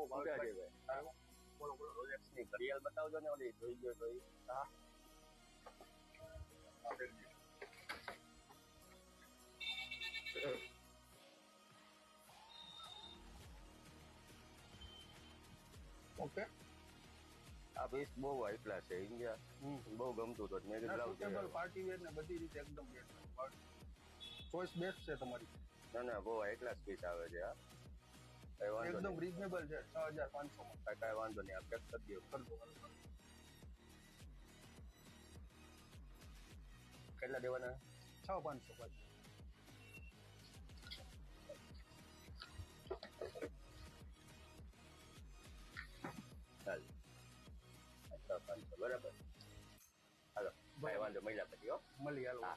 ભાવ છે ભાઈ. બોલો બોલો રોલેક્સ ની ઘડિયાળ બતાવજો ને ઓલી જોઈ ગયો તો હા ઓકે આ પીસ બહુ હાઈ ક્લાસ છે ઇન્ડિયા બહુ ગમતું હતું મેં કીધું સુટેબલ પાર્ટી વેર ને બધી રીતે એકદમ ચોઈસ બેસ્ટ છે તમારી. ના ના બહુ હાઈ ક્લાસ પીસ આવે છે હા કઈ વાંધો એકદમ નહીં રીઝનેબલ છે 6500 માં. કઈ વાંધો નહીં આ પેક કરી દો કેટલા દેવાના 6500 પાછી. ચાલ 500 બરાબર હાલો કઈ વાંધો મહિલા પછી હો મળી હાલો.